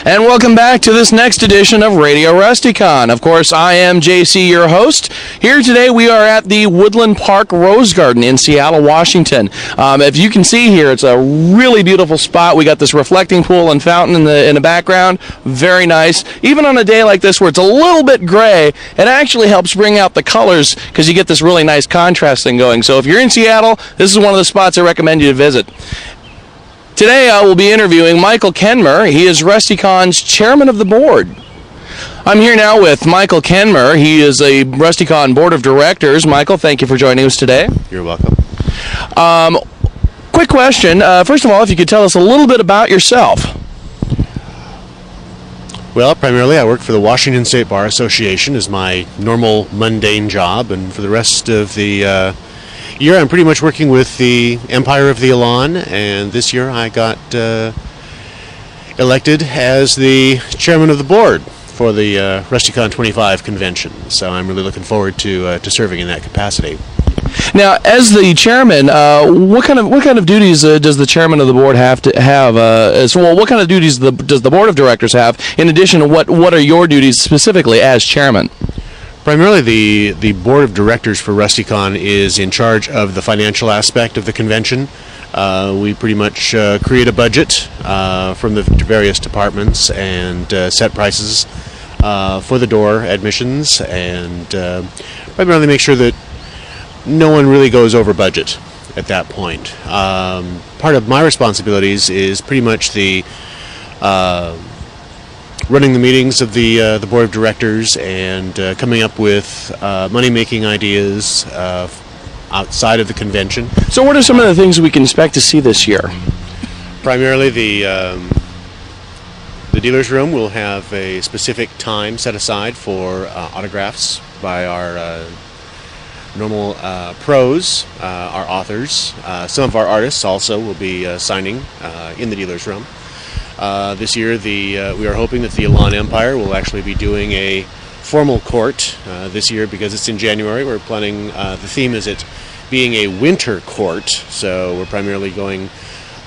And welcome back to this next edition of Radio Rustycon. Of course, I am JC, your host. Here today we are at the Woodland Park Rose Garden in Seattle, Washington. If you can see here, it's a really beautiful spot. We got this reflecting pool and fountain in the background. Very nice. Even on a day like this where it's a little bit gray, it actually helps bring out the colors because you get this really nice contrast thing going. So if you're in Seattle, this is one of the spots I recommend you to visit. Today I will be interviewing Michael Kenmir. He is Rustycon's chairman of the board. I'm here now with Michael Kenmir. He is a Rustycon Board of Directors. Michael, thank you for joining us today. You're welcome. Quick question. First of all, if you could tell us a little bit about yourself. Well, primarily I work for the Washington State Bar Association as my normal mundane job, and for the rest of the year I'm pretty much working with the Empire of the Elan, and this year I got elected as the chairman of the board for the Rustycon 25 convention, so I'm really looking forward to serving in that capacity. Now, as the chairman, what kind of duties does the chairman of the board have to have? What kind of duties does the board of directors have? In addition to what are your duties specifically as chairman? Primarily, the board of directors for Rustycon is in charge of the financial aspect of the convention. We pretty much create a budget from the various departments and set prices for the door admissions, and primarily make sure that no one really goes over budget at that point. Part of my responsibilities is pretty much the running the meetings of the board of directors and coming up with money-making ideas outside of the convention. So what are some of the things we can expect to see this year? Primarily the dealer's room will have a specific time set aside for autographs by our normal pros, our authors. Some of our artists also will be signing in the dealer's room. This year we are hoping that the Elan Empire will actually be doing a formal court this year because it's in January. We're planning, the theme is it being a winter court, so we're primarily going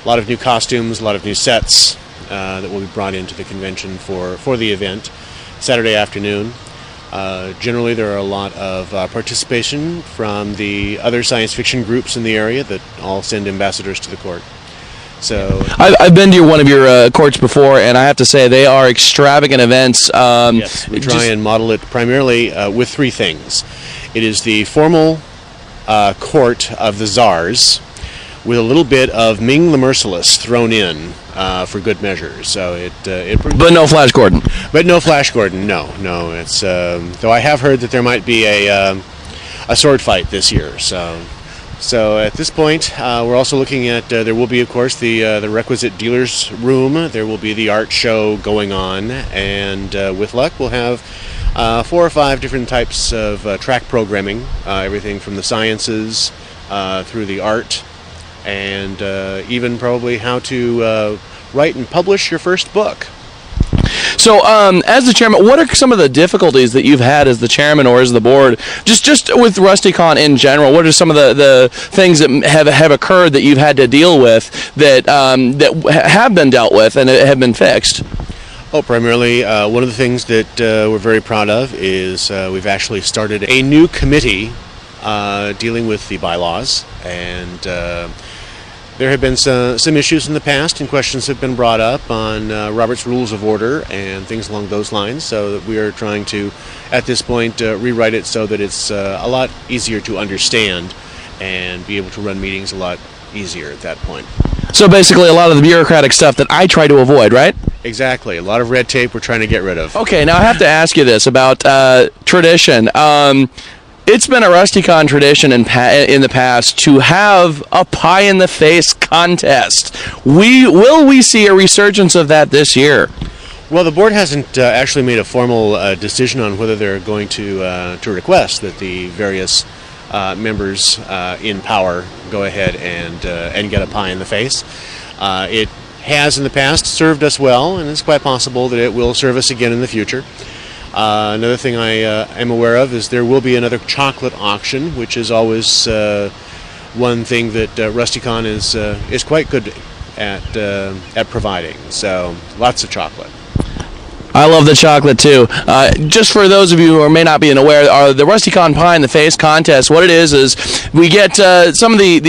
a lot of new costumes, a lot of new sets that will be brought into the convention for the event Saturday afternoon. Generally there are a lot of participation from the other science fiction groups in the area that all send ambassadors to the court. So I've been to one of your courts before, and I have to say they are extravagant events. Yes, we try and model it primarily with three things. It is the formal court of the czars, with a little bit of Ming the Merciless thrown in for good measure. So but no Flash Gordon. But no Flash Gordon. No. It's though I have heard that there might be a sword fight this year. So at this point, we're also looking at, there will be, of course, the requisite dealer's room. There will be the art show going on, and with luck, we'll have 4 or 5 different types of track programming, everything from the sciences through the art, and even probably how to write and publish your first book. So, as the chairman, what are some of the difficulties that you've had as the chairman or as the board, just with Rustycon in general? What are some of the things that have occurred that you've had to deal with that have been dealt with and have been fixed? Oh, primarily, one of the things that we're very proud of is we've actually started a new committee dealing with the bylaws, and there have been some issues in the past, and questions have been brought up on Robert's Rules of Order and things along those lines, so that we are trying to, at this point, rewrite it so that it's a lot easier to understand and be able to run meetings a lot easier at that point. So basically a lot of the bureaucratic stuff that I try to avoid, right? Exactly. A lot of red tape we're trying to get rid of. Okay, now I have to ask you this about tradition. It's been a Rustycon tradition in the past to have a pie-in-the-face contest. Will we see a resurgence of that this year? Well, the board hasn't actually made a formal decision on whether they're going to request that the various members in power go ahead and get a pie in the face. It has in the past served us well, and it's quite possible that it will serve us again in the future. Another thing I am aware of is there will be another chocolate auction, which is always one thing that Rustycon is quite good at providing. So lots of chocolate. I love the chocolate too. Just for those of you who may not be aware, the Rustycon Pie in the Face contest, what it is we get some of the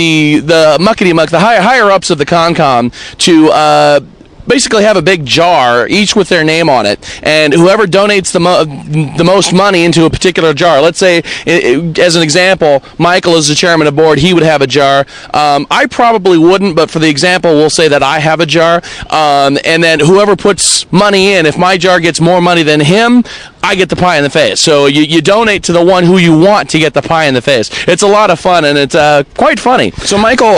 muckety-muck, the higher-ups of the ConCom to basically have a big jar, each with their name on it, and whoever donates the most money into a particular jar, let's say, as an example, Michael is the chairman of the board, he would have a jar. I probably wouldn't, but for the example, we'll say that I have a jar, and then whoever puts money in, if my jar gets more money than him, I get the pie in the face. So you donate to the one who you want to get the pie in the face. It's a lot of fun, and it's quite funny. So, Michael,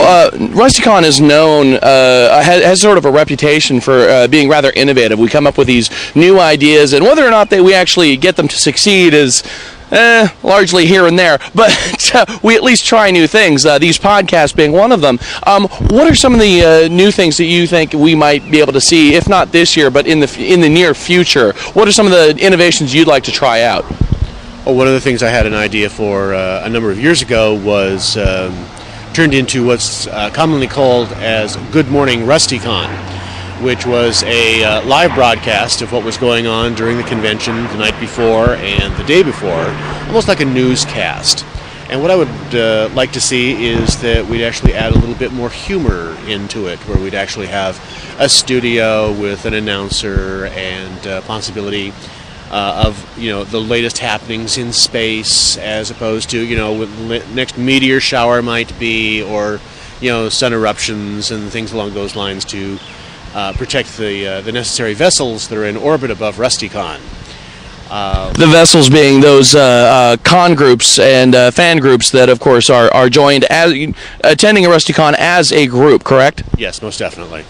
Rustycon is known, has sort of a reputation for being rather innovative. We come up with these new ideas, and whether or not we actually get them to succeed is largely here and there, but we at least try new things, these podcasts being one of them. What are some of the new things that you think we might be able to see, if not this year, but in the near future? What are some of the innovations you'd like to try out? Well, one of the things I had an idea for a number of years ago was turned into what's commonly called as Good Morning Rustycon, which was a live broadcast of what was going on during the convention the night before and the day before, almost like a newscast. And what I would like to see is that we'd actually add a little bit more humor into it, where we'd actually have a studio with an announcer and possibility of the latest happenings in space, as opposed to what the next meteor shower might be, or sun eruptions and things along those lines to protect the necessary vessels that are in orbit above Rustycon. The vessels being those con groups and fan groups that, of course, are joined as attending a Rustycon as a group, correct? Yes, most definitely.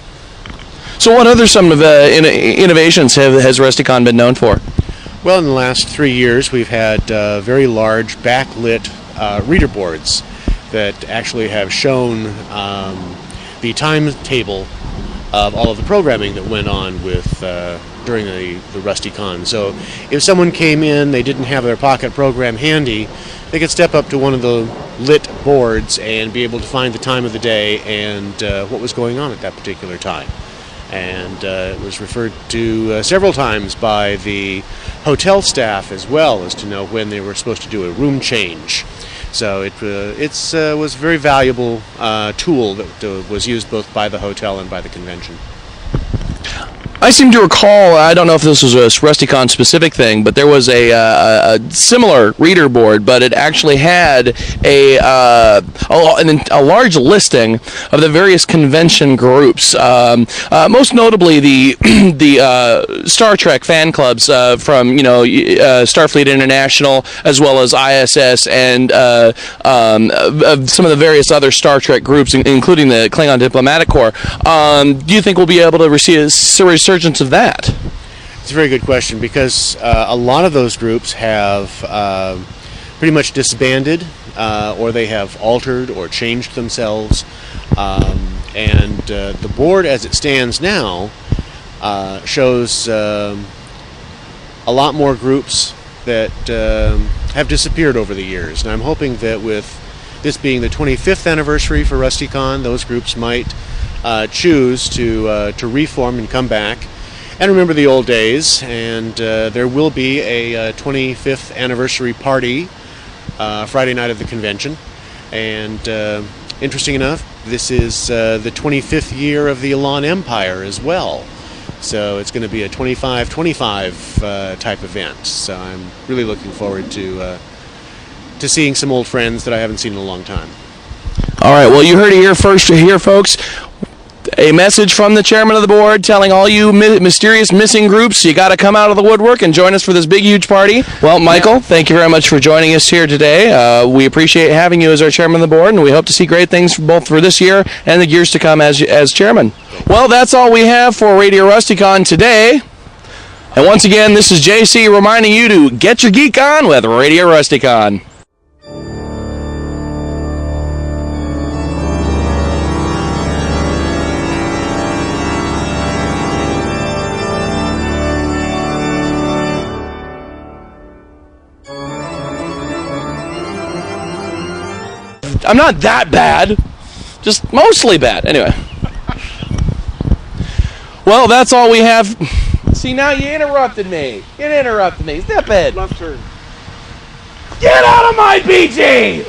So what other some of innovations has Rustycon been known for? Well, in the last 3 years, we've had very large backlit reader boards that actually have shown the timetable of all of the programming that went on with during the Rustycon. So if someone came in, they didn't have their pocket program handy, they could step up to one of the lit boards and be able to find the time of the day and what was going on at that particular time. And it was referred to several times by the hotel staff as well, as to know when they were supposed to do a room change. So it was a very valuable tool that was used both by the hotel and by the convention. I seem to recall, I don't know if this was a Rustycon specific thing, but there was a similar reader board, but it actually had a large listing of the various convention groups. Most notably the Star Trek fan clubs from Starfleet International, as well as ISS, and some of the various other Star Trek groups, including the Klingon Diplomatic Corps. Do you think we'll be able to receive a resurgence of that? It's a very good question, because a lot of those groups have pretty much disbanded, or they have altered or changed themselves, and the board as it stands now shows a lot more groups that have disappeared over the years. And I'm hoping that with this being the 25th anniversary for Rustycon, those groups might choose to reform and come back and remember the old days. And there will be a 25th anniversary party Friday night of the convention. And interesting enough, this is the 25th year of the Elan Empire as well. So it's going to be a 25-25 type event. So I'm really looking forward to seeing some old friends that I haven't seen in a long time. All right, well, you heard it here first here, folks. A message from the chairman of the board telling all you mysterious missing groups, you got to come out of the woodwork and join us for this big, huge party. Well, Michael, thank you very much for joining us here today. We appreciate having you as our chairman of the board, and we hope to see great things both for this year and the years to come as chairman. Well, that's all we have for Radio Rustycon today. And once again, this is JC reminding you to get your geek on with Radio Rustycon. I'm not that bad, just mostly bad. Anyway. Well, that's all we have. See, now you interrupted me. You interrupted me. Zip it. Left turn. Get out of my BG!